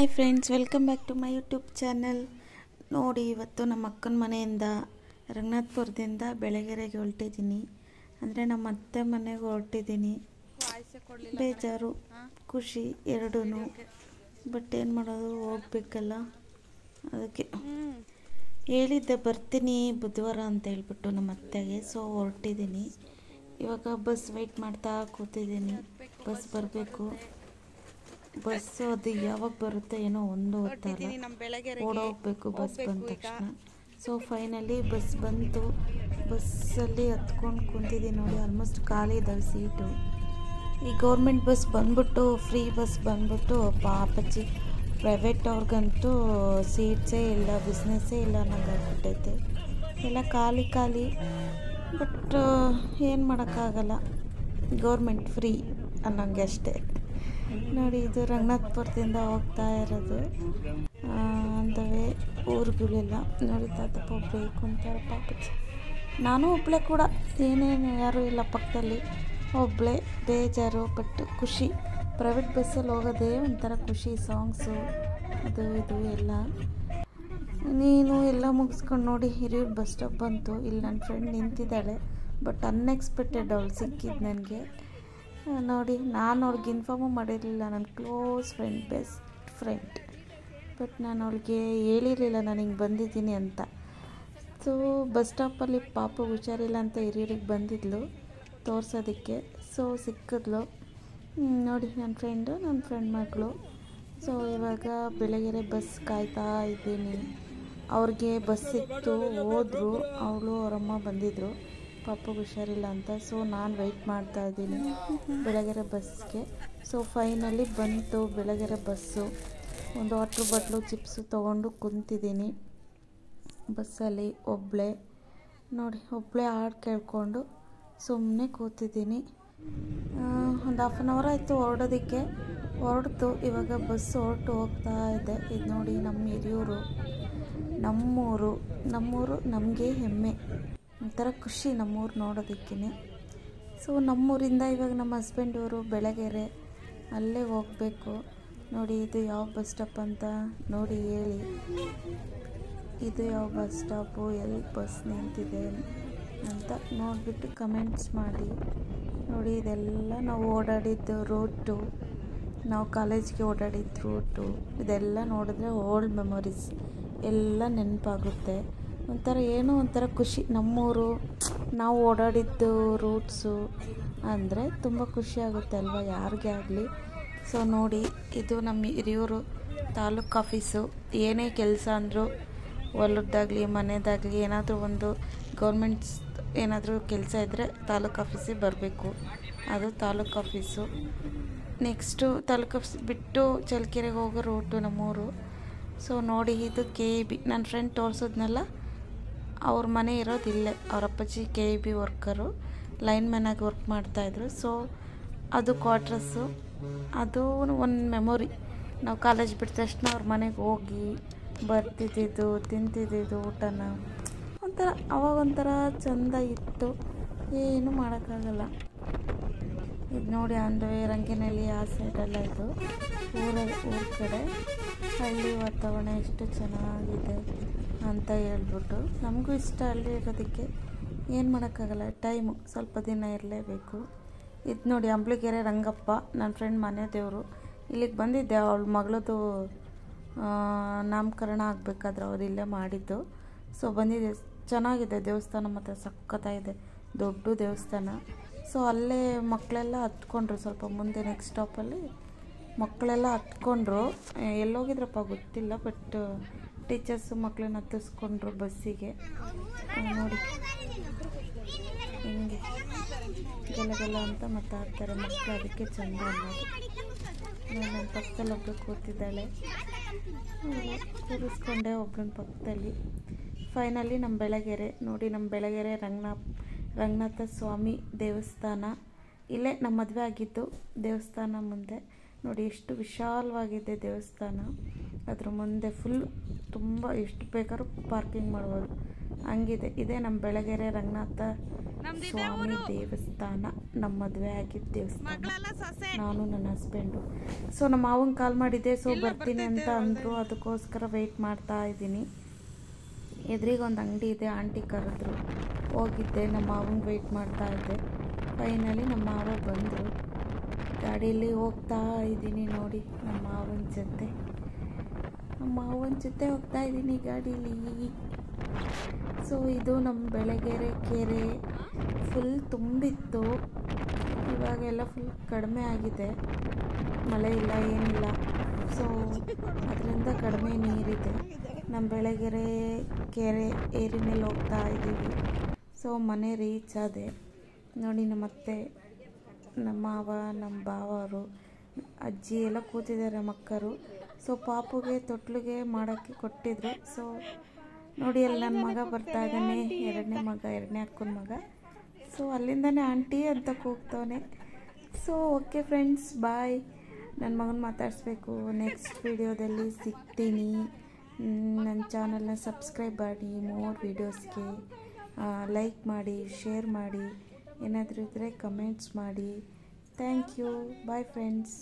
Hi friends, welcome back to my YouTube channel. ನೋಡಿ, ಇವತ್ತು ನಮ್ಮ ಅಕ್ಕನ ಮನೆಯಿಂದ ರಂಗನಾಥಪುರದಿಂದ ಬೆಳಗೆರೆಗೆ ಹೊರಟಿದ್ದೀನಿ. ಅಂದರೆ ನಮ್ಮ ಅತ್ತೆ ಮನೆಗೆ ಹೊರಟಿದ್ದೀನಿ. ಬೇಜಾರು, ಖುಷಿ ಎರಡೂ. ಬಟ್ ಏನು ಮಾಡೋದು, ಹೋಗ್ಬೇಕಲ್ಲ. ಅದಕ್ಕೆ ಹೇಳಿದ್ದೆ ಬರ್ತೀನಿ ಬುಧವಾರ ಅಂತ ಹೇಳ್ಬಿಟ್ಟು ನಮ್ಮ ಅತ್ತೆಗೆ. ಸೊ ಹೊರಟಿದ್ದೀನಿ. ಇವಾಗ ಬಸ್ ವೆಯ್ಟ್ ಮಾಡ್ತಾ ಕೂತಿದ್ದೀನಿ. ಬಸ್ ಬರಬೇಕು. ಬಸ್ಸು ಅದು ಯಾವಾಗ ಬರುತ್ತೆ ಏನೋ ಒಂದು ಹೊತ್ತಲ್ಲ, ಓಡೋಗ್ಬೇಕು ಬಸ್ ಬಂದ ತಕ್ಷಣ. ಸೊ ಫೈನಲಿ ಬಸ್ ಬಂತು. ಬಸ್ಸಲ್ಲಿ ಹತ್ಕೊಂಡು ಕುಂತಿದ್ದೀನಿ. ನೋಡಿ, ಆಲ್ಮೋಸ್ಟ್ ಖಾಲಿ ಇದ್ದಾವೆ ಸೀಟು. ಈ ಗೌರ್ಮೆಂಟ್ ಬಸ್ ಬಂದ್ಬಿಟ್ಟು, ಫ್ರೀ ಬಸ್ ಬಂದ್ಬಿಟ್ಟು ಪಾಪಚ್ಚಿ, ಪ್ರೈವೇಟ್ ಅವ್ರಿಗಂತೂ ಸೀಟ್ಸೇ ಇಲ್ಲ, ಬಿಸ್ನೆಸ್ಸೇ ಇಲ್ಲ ಅನ್ನೋಂಗೆ ಆಗ್ಬಿಟ್ಟೈತೆ. ಎಲ್ಲ ಖಾಲಿ ಖಾಲಿ. ಬಟ್ ಏನು ಮಾಡೋಕ್ಕಾಗಲ್ಲ, ಗೌರ್ಮೆಂಟ್ ಫ್ರೀ ಅನ್ನೋಂಗೆ ಅಷ್ಟೇ. ನೋಡಿ, ಇದು ರಂಗನಾಥಪುರದಿಂದ ಹೋಗ್ತಾ ಇರೋದು ಅಂತವೇ ಊರುಗಳೆಲ್ಲ. ನೋಡಿ, ತಾತಪ್ಪ ಒಬ್ಬರೇ ಕುಂತಾರೆ ಪಾಪಚ್ಚಿ. ನಾನು ಒಬ್ಬಳೇ ಕೂಡ, ಏನೇನು ಯಾರೂ ಇಲ್ಲ ಪಕ್ಕದಲ್ಲಿ, ಒಬ್ಬಳೇ. ಬೇಜಾರು ಬಟ್ ಖುಷಿ. ಪ್ರೈವೇಟ್ ಬಸ್ಸಲ್ಲಿ ಹೋಗೋದೇ ಒಂಥರ ಖುಷಿ. ಸಾಂಗ್ಸು ಅದು ಇದು ಎಲ್ಲ. ನೀನು ಎಲ್ಲ ಮುಗಿಸ್ಕೊಂಡು ನೋಡಿ, ಹಿರಿಯೂರು ಬಸ್ ಸ್ಟಾಪ್ ಬಂತು. ಇಲ್ಲಿ ನನ್ನ ಫ್ರೆಂಡ್ ನಿಂತಿದ್ದಾಳೆ. ಬಟ್ ಅನ್ಎಕ್ಸ್ಪೆಕ್ಟೆಡ್ ಅವಳು ಸಿಕ್ಕಿದ್ದು ನನಗೆ. ನೋಡಿ, ನಾನು ಅವ್ಳಿಗೆ ಇನ್ಫಾರ್ಮು ಮಾಡಿರಲಿಲ್ಲ. ನನ್ನ close friend, best friend. But ನಾನು ಅವಳಿಗೆ ಹೇಳಿರಲಿಲ್ಲ ನಾನು ಹಿಂಗೆ ಬಂದಿದ್ದೀನಿ ಅಂತ. ಸೊ ಬಸ್ ಸ್ಟಾಪಲ್ಲಿ ಪಾಪ ಹುಷಾರಿಲ್ಲ ಅಂತ ಹಿರಿಯೂರಿಗೆ ಬಂದಿದ್ಲು ತೋರ್ಸೋದಕ್ಕೆ. ಸೊ ಸಿಕ್ಕಿದ್ಲು. ನೋಡಿ, ನನ್ನ ಫ್ರೆಂಡ್ ಮಗಳು. ಸೊ ಇವಾಗ ಬೆಳಗೆರೆ ಬಸ್ ಕಾಯ್ತಾ ಇದ್ದೀನಿ. ಅವ್ರಿಗೆ ಬಸ್ ಸಿಕ್ತು, ಹೋದರು. ಅವಳು ಅವರಮ್ಮ ಬಂದಿದ್ದರು ಪಾಪ ಹುಷಾರಿಲ್ಲ ಅಂತ. ಸೊ ನಾನು ವೆಯ್ಟ್ ಮಾಡ್ತಾ ಇದ್ದೀನಿ ಬೆಳಗೆರೆ ಬಸ್ಗೆ. ಸೊ ಫೈನಲಿ ಬಂತು ಬೆಳಗೆರೆ ಬಸ್ಸು. ಒಂದು ವಾಟ್ರ್ ಬಾಟ್ಲು, ಚಿಪ್ಸು ತೊಗೊಂಡು ಕುಂತಿದ್ದೀನಿ ಬಸ್ಸಲ್ಲಿ ಒಬ್ಬಳೇ. ನೋಡಿ, ಒಬ್ಬಳೇ ಹಾಡು ಕೇಳಿಕೊಂಡು ಸುಮ್ಮನೆ ಕೂತಿದ್ದೀನಿ. ಒಂದು ಹಾಫ್ ಆನ್ ಅವರ್ ಆಯಿತು ಹೊರಡೋದಕ್ಕೆ. ಹೊರಡ್ತು. ಇವಾಗ ಬಸ್ ಹೊರಟು ಹೋಗ್ತಾ ಇದೆ. ಇದು ನೋಡಿ, ನಮ್ಮ ಹಿರಿಯೂರು, ನಮ್ಮೂರು ನಮಗೆ ಹೆಮ್ಮೆ, ಒಂಥರ ಖುಷಿ ನಮ್ಮೂರು ನೋಡೋದಕ್ಕೇ. ಸೊ ನಮ್ಮೂರಿಂದ ಇವಾಗ ನಮ್ಮ ಹಸ್ಬೆಂಡ್ ಊರು ಬೆಳಗೆರೆ, ಅಲ್ಲೇ ಹೋಗಬೇಕು. ನೋಡಿ, ಇದು ಯಾವ ಬಸ್ ಸ್ಟಾಪ್ ಅಂತ ನೋಡಿ ಹೇಳಿ. ಇದು ಯಾವ ಬಸ್ ಸ್ಟಾಪು, ಎಲ್ಲಿ ಬಸ್ ನಿಂತಿದೆ ಅಂತ ನೋಡಿಬಿಟ್ಟು ಕಮೆಂಟ್ಸ್ ಮಾಡಿ. ನೋಡಿ, ಇದೆಲ್ಲ ನಾವು ಓಡಾಡಿದ್ದು ರೂಟು, ನಾವು ಕಾಲೇಜ್ಗೆ ಓಡಾಡಿದ್ದು ರೂಟು. ಇದೆಲ್ಲ ನೋಡಿದ್ರೆ ಓಲ್ಡ್ ಮೆಮೊರೀಸ್ ಎಲ್ಲ ನೆನಪಾಗುತ್ತೆ. ಒಂಥರ ಖುಷಿ. ನಮ್ಮೂರು, ನಾವು ಓಡಾಡಿದ್ದು ರೂಟ್ಸು ಅಂದರೆ ತುಂಬ ಖುಷಿ ಆಗುತ್ತೆ ಅಲ್ವಾ, ಯಾರಿಗೇ ಆಗಲಿ. ಸೊ ನೋಡಿ, ಇದು ನಮ್ಮ ಹಿರಿಯೂರು ತಾಲೂಕು ಆಫೀಸು. ಏನೇ ಕೆಲಸ ಅಂದರೂ, ಹೊಲದ್ದಾಗಲಿ ಮನೆಯದಾಗಲಿ ಏನಾದರೂ ಒಂದು ಗೌರ್ಮೆಂಟ್ಸ್ ಏನಾದರೂ ಕೆಲಸ ಇದ್ದರೆ ತಾಲೂಕು ಆಫೀಸಿಗೆ ಬರಬೇಕು. ಅದು taluk office. Next taluk office ಬಿಟ್ಟು ಚಳ್ಳಕೆರೆಗೆ ಹೋಗೋ ರೂಟು ನಮ್ಮೂರು. ಸೊ ನೋಡಿ, ಇದು KEB. ನನ್ನ ಫ್ರೆಂಡ್ ತೋರಿಸಿದ್ನಲ್ಲ, ಅವ್ರ ಮನೆ ಇರೋದು ಇಲ್ಲೇ. ಅವ್ರ ಅಪ್ಪಾಜಿ KEB ವರ್ಕರು, ಲೈನ್ಮ್ಯಾನಾಗಿ ವರ್ಕ್ ಮಾಡ್ತಾಯಿದ್ರು. ಸೊ ಅದು ಕ್ವಾರ್ಟ್ರಸ್ಸು. ಅದು ಒಂದು ಮೆಮೊರಿ. ನಾವು ಕಾಲೇಜ್ ಬಿಟ್ಟ ತಕ್ಷಣ ಅವ್ರ ಮನೆಗೆ ಹೋಗಿ ಬರ್ತಿದ್ದಿದ್ದು, ತಿಂತಿದ್ದಿದ್ದು ಊಟನ. ಅವಾಗೊಂಥರ ಚೆಂದ ಇತ್ತು. ಏನೂ ಮಾಡೋಕ್ಕಾಗಲ್ಲ. ಇದು ನೋಡಿ, ರಂಗೇನಹಳ್ಳಿ ಆ ಸೈಡೆಲ್ಲ ಇದು ಊರ ಕಡೆ. ಹಳ್ಳಿ ವಾತಾವರಣ ಎಷ್ಟು ಚೆನ್ನಾಗಿದೆ ಅಂತ ಹೇಳ್ಬಿಟ್ಟು ನಮಗೂ ಇಷ್ಟ ಹಳ್ಳಿ ಇರೋದಕ್ಕೆ. ಏನು ಮಾಡೋಕ್ಕಾಗಲ್ಲ, ಟೈಮು ಸ್ವಲ್ಪ ದಿನ ಇರಲೇಬೇಕು. ಇದು ನೋಡಿ, ಅಂಬ್ಲಿಗೆರೆ ರಂಗಪ್ಪ, ನನ್ನ ಫ್ರೆಂಡ್ ಮನೆ ದೇವರು. ಇಲ್ಲಿಗೆ ಬಂದಿದ್ದೆ, ಅವಳ ಮಗಳದು ನಾಮಕರಣ ಆಗಬೇಕಾದ್ರೆ ಅವ್ರು ಇಲ್ಲೇ ಮಾಡಿದ್ದು. ಸೊ ಬಂದಿದ್ದೆ. ಚೆನ್ನಾಗಿದೆ ದೇವಸ್ಥಾನ, ಮತ್ತು ಸಖತ್ತಾಗಿದೆ, ದೊಡ್ಡ ದೇವಸ್ಥಾನ. ಸೊ ಅಲ್ಲೇ ಮಕ್ಕಳೆಲ್ಲ ಹತ್ಕೊಂಡ್ರು. ಸ್ವಲ್ಪ ಮುಂದೆ ನೆಕ್ಸ್ಟ್ ಸ್ಟಾಪಲ್ಲಿ ಮಕ್ಕಳೆಲ್ಲ ಹತ್ಕೊಂಡ್ರು. ಎಲ್ಲೋಗಿದ್ರಪ್ಪ ಗೊತ್ತಿಲ್ಲ. ಬಟ್ ಟೀಚರ್ಸು ಮಕ್ಕಳನ್ನ ಹತ್ತಿಸ್ಕೊಂಡ್ರು ಬಸ್ಸಿಗೆ. ನೋಡಿ ಹಿಂಗೆ ಗಲ ಅಂತ ಮಾತಾಡ್ತಾರೆ ಮಕ್ಕಳು, ಅದಕ್ಕೆ ಚೆಂದ ಅನ್ನೋದು. ನನ್ನ ಪಕ್ಕದಲ್ಲಿ ಒಬ್ಬಳು ಕೂತಿದ್ದಾಳೆ, ಕೂರಿಸ್ಕೊಂಡೆ ಒಬ್ಬರನ್ನ ಪಕ್ಕದಲ್ಲಿ. ಫೈನಲಿ ನಮ್ಮ ಬೆಳಗೆರೆ ನೋಡಿ, ನಮ್ಮ ಬೆಳಗೆರೆ ರಂಗನಾಥ ಸ್ವಾಮಿ ದೇವಸ್ಥಾನ. ಇಲ್ಲೇ ನಮ್ಮ ಮದುವೆ ಆಗಿದ್ದು ದೇವಸ್ಥಾನ ಮುಂದೆ. ನೋಡಿ, ಎಷ್ಟು ವಿಶಾಲವಾಗಿದೆ ದೇವಸ್ಥಾನ. ಅದ್ರ ಮುಂದೆ ಫುಲ್ ತುಂಬ ಎಷ್ಟು ಬೇಕಾದ್ರೂ ಪಾರ್ಕಿಂಗ್ ಮಾಡ್ಬೋದು, ಹಂಗಿದೆ. ಇದೇ ನಮ್ಮ ಬೆಳಗೆರೆ ರಂಗನಾಥ ಸ್ವಾಮಿ ದೇವಸ್ಥಾನ. ನಮ್ಮ ಮದುವೆ ಆಗಿದ್ದ ದೇವಸ್ಥಾನ, ನಾನು ನನ್ನ ಹಸ್ಬೆಂಡು. ಸೊ ನಮ್ಮ ಮಾವಂಗೆ ಕಾಲ್ ಮಾಡಿದ್ದೆ, ಸೊ ಬರ್ತೀನಿ ಅಂತ ಅಂದರು. ಅದಕ್ಕೋಸ್ಕರ ವೆಯ್ಟ್ ಮಾಡ್ತಾ ಇದ್ದೀನಿ. ಎದುರಿಗೆ ಒಂದು ಅಂಗಡಿ ಇದೆ, ಆಂಟಿ ಕರೆದ್ರು, ಹೋಗಿದ್ದೆ. ನಮ್ಮ ಮಾವಂಗೆ ವೆಯ್ಟ್ ಮಾಡ್ತಾ ಇದ್ದೆ. ಫೈನಲಿ ನಮ್ಮ ಮಾವ ಬಂದರು. ಗಾಡೀಲಿ ಹೋಗ್ತಾ ಇದ್ದೀನಿ ನೋಡಿ, ನಮ್ಮ ಮಾವನ ಜೊತೆ ಹೋಗ್ತಾ ಇದ್ದೀನಿ ಗಾಡೀಲಿ. ಸೊ ಇದು ನಮ್ಮ ಬೆಳಗೆರೆ ಕೆರೆ ಫುಲ್ ತುಂಬಿತ್ತು. ಇವಾಗೆಲ್ಲ ಫುಲ್ ಕಡಿಮೆ ಆಗಿದೆ, ಮಳೆ ಇಲ್ಲ ಏನಿಲ್ಲ. ಸೊ ಅದರಿಂದ ಕಡಿಮೆ ನೀರಿದೆ. ನಮ್ಮ ಬೆಳಗೆರೆ ಕೆರೆ ಏರಿ ಮೇಲೆ ಹೋಗ್ತಾ ಇದ್ದೀವಿ. ಸೊ ಮನೆ ರೀಚ್ ಆದೆ ನೋಡಿ. ನಮ್ಮ ಅತ್ತೆ, ನಮ್ಮ ಮಾವ, ನಮ್ಮ ಭಾವರು, ಅಜ್ಜಿ ಎಲ್ಲ ಕೂತಿದ್ದಾರೆ, ಮಕ್ಕಳು. ಸೊ ಪಾಪುಗೆ ತೊಟ್ಲಿಗೆ ಮಾಡೋಕ್ಕೆ ಕೊಟ್ಟಿದ್ರು. ಸೊ ನೋಡಿ ಅಲ್ಲಿ ನನ್ನ ಮಗ ಬರ್ತಾ ಇದ್ದಾನೆ, ಎರಡನೇ ಅಕ್ಕನ ಮಗ. ಸೊ ಅಲ್ಲಿಂದನೇ ಆಂಟಿ ಅಂತ ಕೂಗ್ತವನೆ. ಸೊ ಓಕೆ ಫ್ರೆಂಡ್ಸ್, ಬಾಯ್. ನನ್ನ ಮಗನ ಮಾತಾಡಿಸ್ಬೇಕು. ನೆಕ್ಸ್ಟ್ ವಿಡಿಯೋದಲ್ಲಿ ಸಿಗ್ತೀನಿ. ನನ್ನ ಚಾನಲ್ನ ಸಬ್ಸ್ಕ್ರೈಬ್ ಮಾಡಿ, ಮೋರ್ ವೀಡಿಯೋಸ್ಗೆ ಲೈಕ್ ಮಾಡಿ, ಶೇರ್ ಮಾಡಿ, ಏನಾದರೂ ಇದ್ದರೆ ಕಮೆಂಟ್ಸ್ ಮಾಡಿ. Thank you. Bye friends.